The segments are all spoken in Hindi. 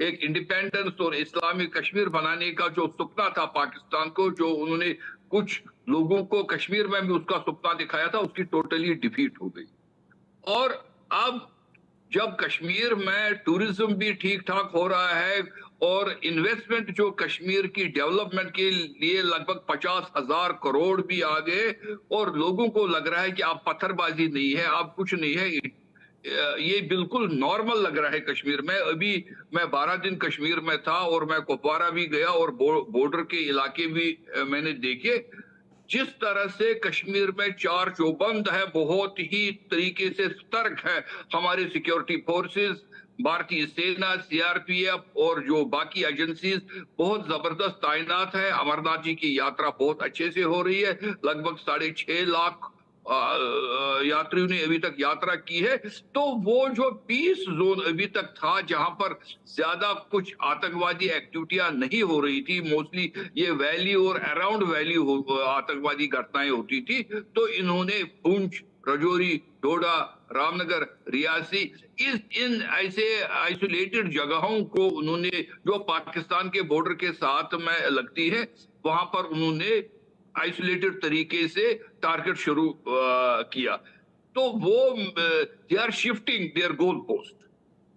एक इंडिपेंडेंस और इस्लामिक कश्मीर बनाने का जो सपना था पाकिस्तान को, जो उन्होंने कुछ लोगों को कश्मीर में भी उसका सपना दिखाया था, उसकी टोटली डिफीट हो गई। और अब जब कश्मीर में टूरिज्म भी ठीक ठाक हो रहा है और इन्वेस्टमेंट जो कश्मीर की डेवलपमेंट के लिए लगभग 50,000 करोड़ भी आ गए, और लोगों को लग रहा है कि अब पत्थरबाजी नहीं है, अब कुछ नहीं है, ये बिल्कुल नॉर्मल लग रहा है कश्मीर में। अभी मैं 12 दिन कश्मीर में था और मैं कुपवारा भी गया और बॉर्डर के इलाके भी मैंने देखे। जिस तरह से कश्मीर में चार चौबंद है, बहुत ही तरीके से सतर्क है हमारे सिक्योरिटी फोर्सेस, भारतीय सेना, सीआरपीएफ और जो बाकी एजेंसीज बहुत जबरदस्त तैनात है। अमरनाथ जी की यात्रा बहुत अच्छे से हो रही है, लगभग 6.5 लाख यात्रियों ने अभी तक यात्रा की है। तो वो जो पीस जोन अभी तक था, जहां पर ज्यादा कुछ आतंकवादी एक्टिविटियां नहीं हो रही थी, मोस्टली ये वैली और अराउंड वैली आतंकवादी घटनाएं होती थी, तो इन्होंने पुंछ, रजौरी, डोडा, रामनगर, रियासी, इन ऐसे आइसोलेटेड जगहों को उन्होंने, जो पाकिस्तान के बॉर्डर के साथ में लगती है, वहां पर उन्होंने आइसोलेटेड तरीके से टारगेट शुरू किया। तो वो they are shifting their goal post,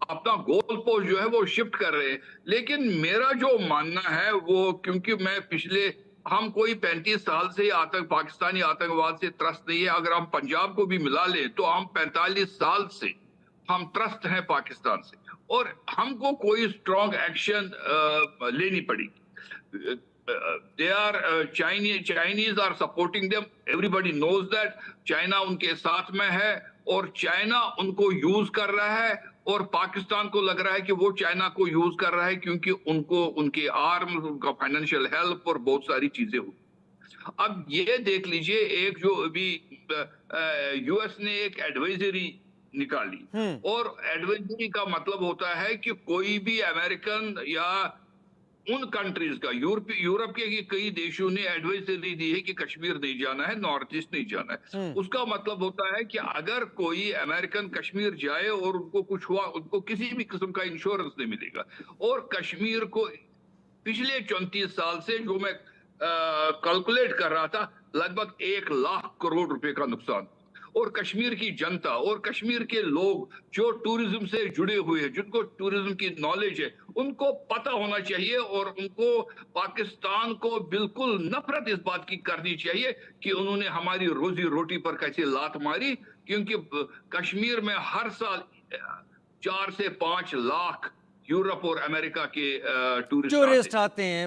अपना गोल पोस्ट जो है वो शिफ्ट कर रहे हैं। लेकिन मेरा जो मानना है वो, क्योंकि मैं पिछले, हम कोई 35 साल से पाकिस्तानी आतंकवाद से त्रस्त नहीं है। अगर हम पंजाब को भी मिला ले तो हम 45 साल से हम त्रस्त हैं पाकिस्तान से, और हमको कोई स्ट्रॉन्ग एक्शन लेनी पड़ेगी। they are Chinese are supporting them, everybody knows that। China उनके साथ में है और चाइना उनको यूज कर रहा है, और पाकिस्तान को लग रहा है कि वो चाइना को यूज कर रहा है, क्योंकि उनको उनके आर्म्स, उनका फाइनेंशियल हेल्प और बहुत सारी चीजें हुई। अब ये देख लीजिए, एक जो अभी यूएस ने एक एडवाइजरी निकाली, और एडवाइजरी का मतलब होता है कि कोई भी अमेरिकन या उन कंट्रीज का, यूरोप के कई देशों ने एडवाइजरी दी है कि कश्मीर नहीं जाना है, नॉर्थ ईस्ट नहीं जाना है। उसका मतलब होता है कि अगर कोई अमेरिकन कश्मीर जाए और उनको कुछ हुआ, उनको किसी भी किस्म का इंश्योरेंस नहीं मिलेगा। और कश्मीर को पिछले 34 साल से जो मैं कैलकुलेट कर रहा था, लगभग 1 लाख करोड़ रुपए का नुकसान। और कश्मीर की जनता और कश्मीर के लोग जो टूरिज्म से जुड़े हुए हैं, जिनको टूरिज्म की नॉलेज है, उनको पता होना चाहिए, और उनको पाकिस्तान को बिल्कुल नफरत इस बात की करनी चाहिए कि उन्होंने हमारी रोजी रोटी पर कैसे लात मारी। क्योंकि कश्मीर में हर साल 4 से 5 लाख यूरोप और अमेरिका के टूरिस्ट आते हैं।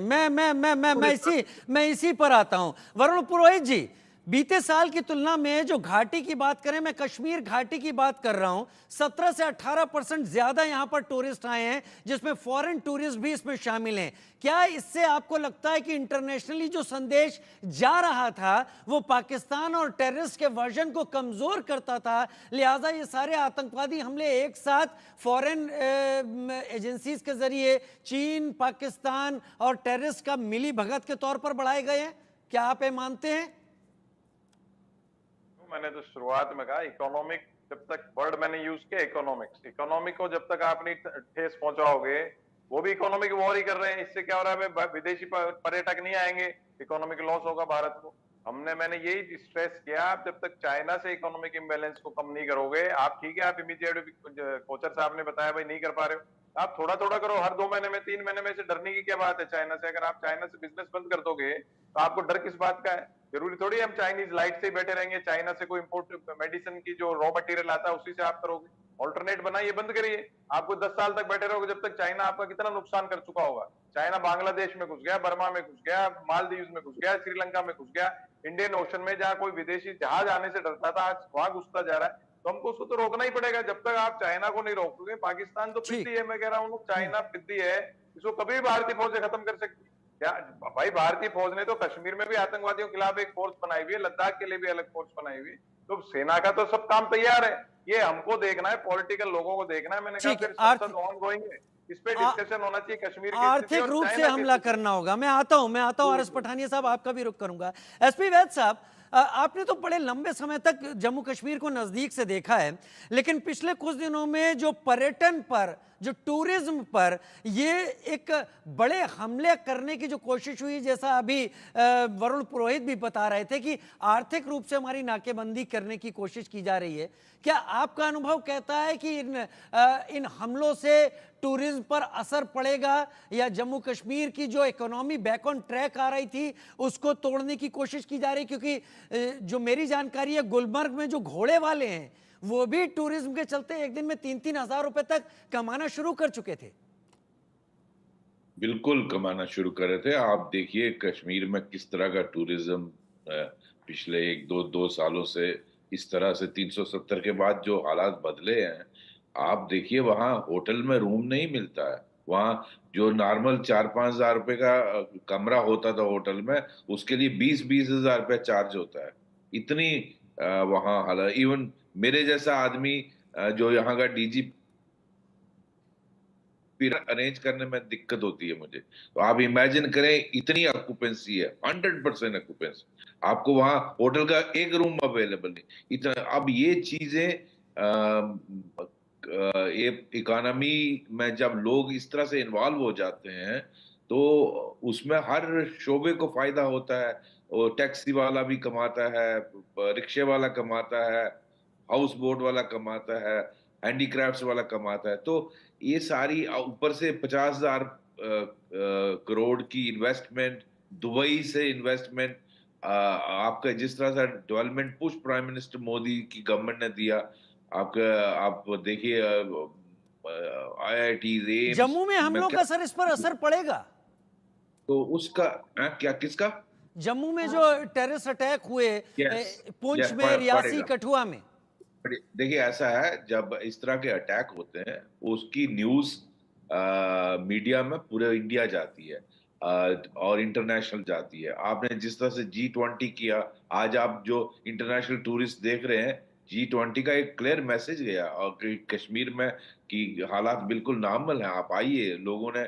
मैं इसी पर आता हूं। वरुण पुरोहित जी, बीते साल की तुलना में जो घाटी की बात करें, मैं कश्मीर घाटी की बात कर रहा हूं, 17 से 18% ज्यादा यहां पर टूरिस्ट आए हैं, जिसमें फॉरेन टूरिस्ट भी इसमें शामिल हैं। क्या इससे आपको लगता है कि इंटरनेशनली जो संदेश जा रहा था वो पाकिस्तान और टेररिस्ट के वर्जन को कमजोर करता था, लिहाजा ये सारे आतंकवादी हमले एक साथ फॉरेन एजेंसीज के जरिए चीन, पाकिस्तान और टेररिस्ट का मिली भगत के तौर पर बढ़ाए गए हैं? क्या आप ये मानते हैं? मैंने तो शुरुआत में कहा, इकोनॉमिक, जब तक वर्ड मैंने यूज किया इकोनॉमिक्स, इकोनॉमिक को जब तक आप नहीं ठेस पहुंचाओगे, वो भी इकोनॉमिक वॉर ही कर रहे हैं। इससे क्या हो रहा है, विदेशी पर्यटक नहीं आएंगे, इकोनॉमिक लॉस होगा भारत को। मैंने यही स्ट्रेस किया, आप जब तक चाइना से इकोनॉमिक इम्बैलेंस को कम नहीं करोगे, आप ठीक है, आप इमीडिएट, कोचर साहब ने बताया भाई नहीं कर पा रहे हो, आप थोड़ा थोड़ा करो। हर 2 महीने में, 3 महीने में से डरने की क्या बात है चाइना से? अगर आप चाइना से बिजनेस बंद कर दोगे तो आपको डर किस बात का है? जरूरी थोड़ी हम चाइनीज लाइट से ही बैठे रहेंगे, चाइना से कोई इंपोर्ट मेडिसिन की जो रॉ मटेरियल आता है उसी से आप करोगे। ऑल्टरनेट बनाइए, बंद करिए। आपको 10 साल तक बैठे रहोगे, जब तक चाइना आपका कितना नुकसान कर चुका होगा। चाइना बांग्लादेश में घुस गया, बर्मा में घुस गया, मालदीव में घुस गया, श्रीलंका में घुस गया, इंडियन ओशन में जहां कोई विदेशी जहाज आने से डरता था, आज वहां घुसता जा रहा है। तो हमको उसको तो रोकना ही पड़ेगा। जब तक आप चाइना को नहीं रोकोगे, पाकिस्तान तो पिद्दी है, मैं कह रहा हूँ चाइना पिद्दी है, इसको कभी भी भारतीय फौजें खत्म कर सकती क्या? भाई भारतीय फौज ने तो कश्मीर में भी आतंकवादियों के खिलाफ एक फोर्स बनाई हुई है, लद्दाख के लिए भी अलग फोर्स बनाई हुई है, तो सेना का तो सब काम तैयार है। ये हमको देखना है, पॉलिटिकल लोगों को देखना है। मैंने कहा फिर संसद ऑन गोइंग है, इस पे डिस्कशन होना चाहिए कश्मीर की आर्थिक रूप से हमला करना होगा। मैं आता हूं आर एस पठानिया साहब, आपका भी रुख करूंगा। एसपी वैद साहब, आपने तो बड़े लंबे समय तक जम्मू कश्मीर को नज़दीक से देखा है, लेकिन पिछले कुछ दिनों में जो पर्यटन पर, जो टूरिज्म पर ये एक बड़े हमले करने की जो कोशिश हुई, जैसा अभी वरुण पुरोहित भी बता रहे थे कि आर्थिक रूप से हमारी नाकेबंदी करने की कोशिश की जा रही है। क्या आपका अनुभव कहता है कि इन हमलों से टूरिज्म पर असर पड़ेगा, या जम्मू कश्मीर की जो इकोनॉमी बैक ऑन ट्रैक आ रही थी उसको तोड़ने की कोशिश की जा रही? क्योंकि जो मेरी जानकारी है, गुलमर्ग में जो घोड़े वाले हैं वो भी टूरिज्म के चलते एक दिन में 3-3 हजार रुपए तक कमाना शुरू कर चुके थे। बिल्कुल कमाना शुरू कर रहे थे। आप देखिए कश्मीर में किस तरह का टूरिज्म पिछले 1-2 सालों से इस तरह से 370 के बाद जो हालात बदले हैं। आप देखिए वहाँ होटल में रूम नहीं मिलता है। वहाँ जो नॉर्मल 4-5 हजार रुपए का कमरा होता था होटल में, उसके लिए 20-20 हजार रुपया चार्ज होता है। इतनी वहाँ हालत, इवन मेरे जैसा आदमी जो यहाँ का डीजी फिर अरेंज करने में दिक्कत होती है मुझे। तो आप इमेजिन करें, इतनी ऑक्यूपेंसी है, 100% ऑक्यूपेंसी। आपको वहां होटल का एक रूम अवेलेबल नहीं। इतना अब ये चीजें ये इकोनॉमी में जब लोग इस तरह से इन्वॉल्व हो जाते हैं तो उसमें हर शोबे को फायदा होता है। वो टैक्सी वाला भी कमाता है, रिक्शे वाला कमाता है, हाउस बोट वाला कमाता है, हैंडीक्राफ्ट्स वाला कमाता है। तो ये सारी ऊपर से 50,000 करोड़ की इन्वेस्टमेंट, दुबई से इन्वेस्टमेंट, आपका जिस तरह से development push prime minister Modi की गवर्नमेंट ने दिया, आप देखिए IITs, एम्स जम्मू में में हमलों क्या, का सर इस पर असर पड़ेगा? तो उसका क्या किसका? जम्मू में जो टेररिस्ट अटैक हुए, यस, पुंछ यस में, रियासी, पड़ेगा। कठुआ में। देखिए ऐसा है, जब इस तरह के अटैक होते हैं उसकी न्यूज मीडिया में पूरे इंडिया जाती है, और इंटरनेशनल जाती है। आपने जिस तरह से G20 किया, आज आप जो इंटरनेशनल टूरिस्ट देख रहे हैं, G20 का एक क्लियर मैसेज गया और कश्मीर में कि हालात बिल्कुल नॉर्मल हैं, आप आइए। लोगों ने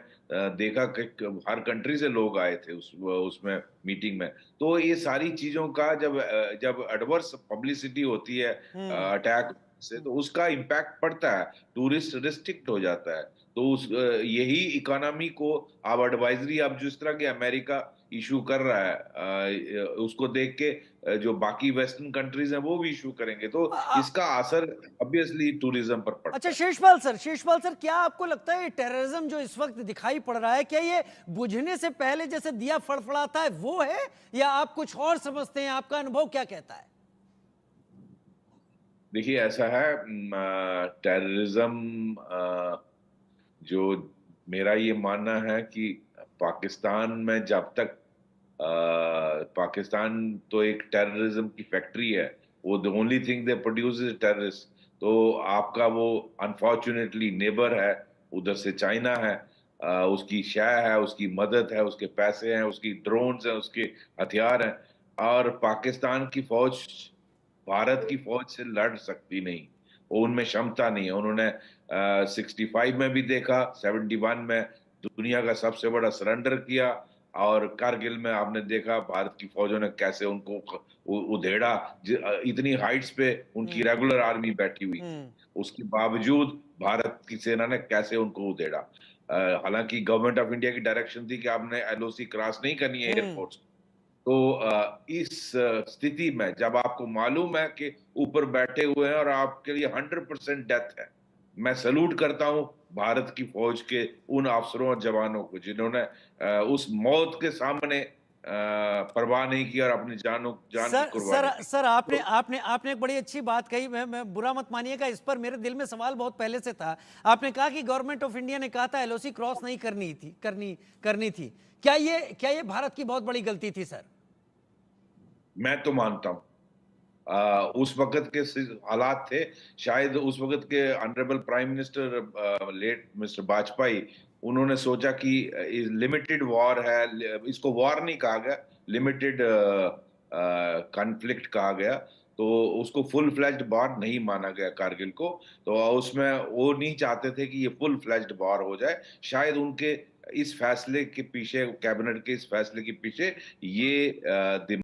देखा कि हर कंट्री से लोग आए थे उसमें मीटिंग में। तो ये सारी चीजों का जब एडवर्स पब्लिसिटी होती है अटैक से, तो उसका इम्पैक्ट पड़ता है, टूरिस्ट रिस्ट्रिक्ट हो जाता है। तो यही इकोनॉमी को आप एडवाइजरी, आप जिस तरह के अमेरिका इशू कर रहा है, उसको देख के जो बाकी वेस्टर्न कंट्रीज हैं वो भी इशू करेंगे। तो इसका असर ऑब्वियसली टूरिज्म पर पड़ता अच्छा है। शेषपाल सर, क्या आपको लगता है टेररिज्म जो इस वक्त दिखाई पड़ रहा है, क्या ये बुझने से पहले जैसे दिया फड़फड़ाता है वो है, या आप कुछ और समझते हैं? आपका अनुभव क्या कहता है? देखिए ऐसा है, टेररिज्म जो मेरा ये मानना है कि पाकिस्तान में जब तक पाकिस्तान तो एक टेररिज्म की फैक्ट्री है, वो the only thing they produce is terrorist. तो आपका वो अनफॉर्चुनेटली नेबर है, उधर से चाइना है, उसकी शय है, उसकी मदद है, उसके पैसे हैं, उसकी ड्रोन्स हैं, उसके हथियार हैं। और पाकिस्तान की फौज भारत की फौज से लड़ सकती नहीं, वो उनमें क्षमता नहीं है। उन्होंने 65 में भी देखा, 71 में दुनिया का सबसे बड़ा सरेंडर किया, और कारगिल में आपने देखा भारत की फौजों ने कैसे उनको उधेड़ा। इतनी हाइट्स पे उनकी रेगुलर आर्मी बैठी हुई थी, उसके बावजूद भारत की सेना ने कैसे उनको उधेड़ा। हालांकि गवर्नमेंट ऑफ इंडिया की डायरेक्शन थी कि आपने LOC क्रॉस नहीं करनी है एयरपोर्ट्स। तो इस स्थिति में जब आपको मालूम है कि ऊपर बैठे हुए हैं और आपके लिए 100% डेथ है, मैं सैल्यूट करता हूं भारत की फौज के उन अफसरों और जवानों को जिन्होंने उस मौत के सामने परवाह नहीं की और अपनी जान की कुर्बानी दी। सर आपने तो आपने आपने एक बड़ी अच्छी बात कही। मैं बुरा मत मानिएगा, इस पर मेरे दिल में सवाल बहुत पहले से था। आपने कहा कि गवर्नमेंट ऑफ इंडिया ने कहा था LOC क्रॉस नहीं करनी थी। क्या ये भारत की बहुत बड़ी गलती थी सर? मैं तो मानता हूं उस वक्त के हालात थे, शायद उस वक्त के honourable prime minister late mister Vajpayee, उन्होंने सोचा कि लिमिटेड वॉर है, इसको वॉर नहीं कहा गया, लिमिटेड कॉन्फ्लिक्ट कहा गया, तो उसको फुल फ्लैज्ड वॉर नहीं माना गया कारगिल को। तो उसमें वो नहीं चाहते थे कि ये फुल फ्लैज्ड वॉर हो जाए। शायद उनके इस फैसले के पीछे, कैबिनेट के इस फैसले के पीछे ये